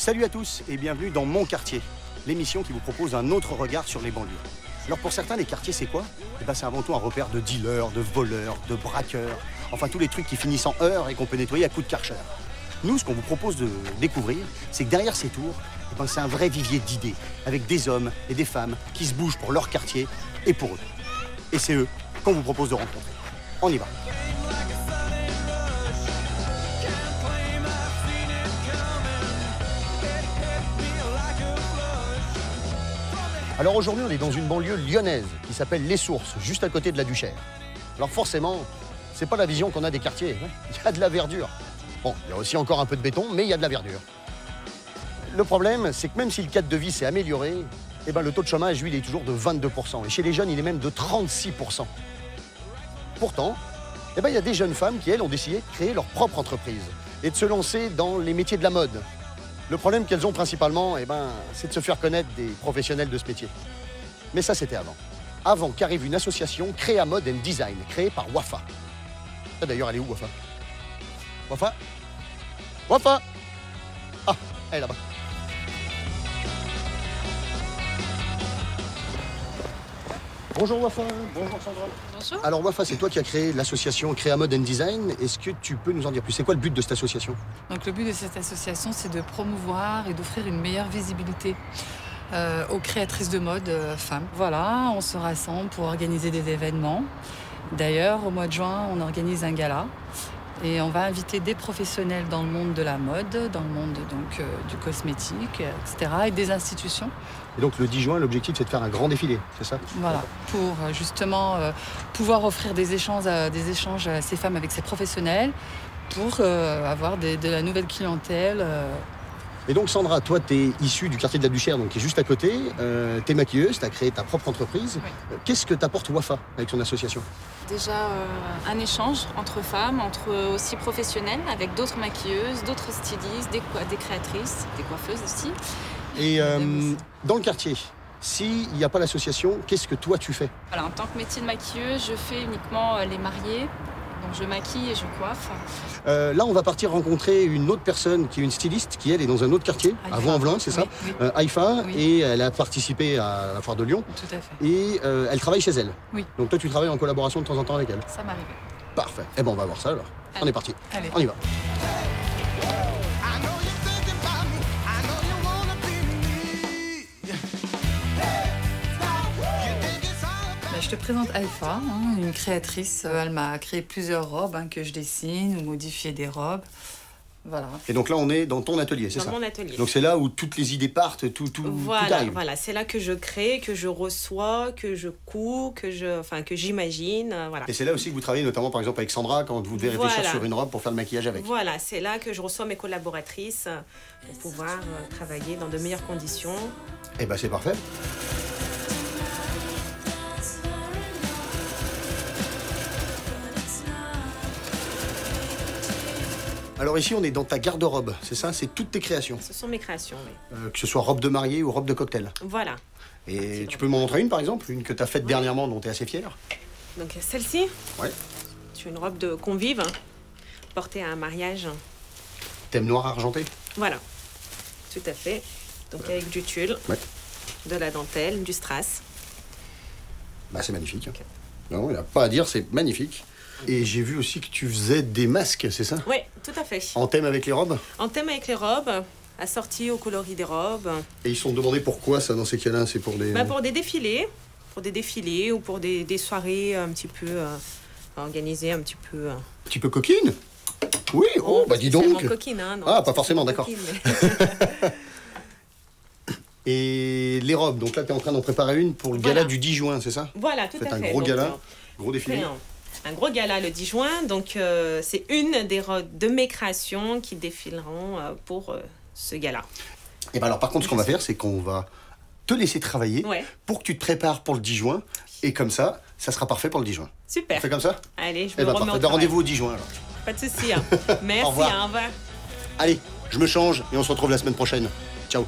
Salut à tous et bienvenue dans Mon Quartier, l'émission qui vous propose un autre regard sur les banlieues. Alors pour certains, les quartiers, c'est quoi? C'est avant tout un repère de dealers, de voleurs, de braqueurs, enfin tous les trucs qui finissent en heurts et qu'on peut nettoyer à coups de Karcher. Nous, ce qu'on vous propose de découvrir, c'est que derrière ces tours, c'est un vrai vivier d'idées, avec des hommes et des femmes qui se bougent pour leur quartier et pour eux. Et c'est eux qu'on vous propose de rencontrer. On y va. Alors aujourd'hui, on est dans une banlieue lyonnaise qui s'appelle Les Sources, juste à côté de la Duchère. Alors forcément, c'est pas la vision qu'on a des quartiers. Il y a de la verdure. Bon, il y a aussi encore un peu de béton, mais il y a de la verdure. Le problème, c'est que même si le cadre de vie s'est amélioré, le taux de chômage, lui, il est toujours de 22%. Et chez les jeunes, il est même de 36%. Pourtant, il y a des jeunes femmes qui, elles, ont décidé de créer leur propre entreprise et de se lancer dans les métiers de la mode. Le problème qu'elles ont principalement, c'est de se faire connaître des professionnels de ce métier. Mais ça, c'était avant. Avant qu'arrive une association Créa Mode and Design, créée par Wafa. D'ailleurs, elle est où, Wafa? Wafa? Wafa? Ah, elle est là-bas. Bonjour Wafa. Bonjour Sandra. Bonjour. Alors Wafa, c'est toi qui as créé l'association Créa Mode and Design. Est-ce que tu peux nous en dire plus? C'est quoi le but de cette association? Donc le but de cette association, c'est de promouvoir et d'offrir une meilleure visibilité aux créatrices de mode femmes. Voilà, on se rassemble pour organiser des événements. D'ailleurs, au mois de juin, on organise un gala. Et on va inviter des professionnels dans le monde de la mode, dans le monde du cosmétique, etc. et des institutions. Et donc le 10 juin, l'objectif c'est de faire un grand défilé, c'est ça? Voilà, pour justement pouvoir offrir des échanges à ces femmes avec ces professionnels, pour avoir de la nouvelle clientèle. Et donc Sandra, toi tu es issue du quartier de la Duchère, donc qui est juste à côté. Tu es maquilleuse, tu as créé ta propre entreprise. Oui. Qu'est-ce que t'apporte Wafa avec son association? Déjà un échange entre femmes, entre aussi professionnels, avec d'autres maquilleuses, d'autres stylistes, des créatrices, des coiffeuses aussi. Et dans le quartier, s'il n'y a pas l'association, qu'est-ce que toi tu fais? Voilà, en tant que métier de maquilleuse, je fais uniquement les mariés. Donc je maquille et je coiffe. Là, on va partir rencontrer une autre personne qui est une styliste, qui elle est dans un autre quartier, à Vaux-en-Velin, c'est ça? Oui. Haïfa, Oui. Et elle a participé à la foire de Lyon. Tout à fait. Et elle travaille chez elle. Oui. Donc toi, tu travailles en collaboration de temps en temps avec elle. Ça m'arrive. Parfait. Eh ben, on va voir ça alors. Allez. On est parti. Allez. On y va. Je te présente Haïfa, une créatrice. Elle m'a créé plusieurs robes que je dessine ou modifié des robes. Voilà. Et donc là, on est dans ton atelier, c'est ça? Dans mon atelier. Donc c'est là où toutes les idées partent, tout arrive. Voilà, c'est là que je crée, que je reçois, que je couds, que j'imagine, voilà. Et c'est là aussi que vous travaillez, notamment par exemple avec Sandra, quand vous devez réfléchir sur une robe pour faire le maquillage avec. Voilà, c'est là que je reçois mes collaboratrices pour pouvoir travailler dans de meilleures conditions. Eh ben c'est parfait. Alors ici, on est dans ta garde-robe, c'est ça? C'est toutes tes créations? Ce sont mes créations, oui. Que ce soit robe de mariée ou robe de cocktail. Voilà. Et tu peux m'en montrer une, par exemple? Une que tu as faite dernièrement, dont tu es assez fière? Donc celle-ci, Ouais. c'est une robe de convive, portée à un mariage. Thème noir argenté? Voilà, tout à fait. Donc avec du tulle, Ouais. de la dentelle, du strass. Bah c'est magnifique. Non, il n'y a pas à dire, c'est magnifique. Et j'ai vu aussi que tu faisais des masques, c'est ça? Oui, tout à fait. En thème avec les robes? En thème avec les robes, assorties aux coloris des robes. Et ils se sont demandé pourquoi ça, dans ces cas-là? C'est pour des... Pour des défilés ou pour des soirées un petit peu organisées, un petit peu... Un petit peu coquine? Oui, oh, bah dis donc. C'est coquine, hein, non, Ah, pas forcément, d'accord. coquine, mais... Et les robes, donc là, tu es en train d'en préparer une pour le gala du 10 juin, c'est ça? Voilà, tout à fait. Un gros gala, gros défilé. Un gros gala le 10 juin, donc c'est une des robes de mes créations qui défileront pour ce gala. Et ben alors, par contre, ce qu'on va faire, c'est qu'on va te laisser travailler pour que tu te prépares pour le 10 juin. Et comme ça sera parfait pour le 10 juin. Super. On fait comme ça? Allez, je Eh me ben, remets parfait. au travail. Rendez-vous au 10 juin, alors. Pas de souci. Hein. Merci, Au revoir. au revoir. Allez, je me change et on se retrouve la semaine prochaine. Ciao.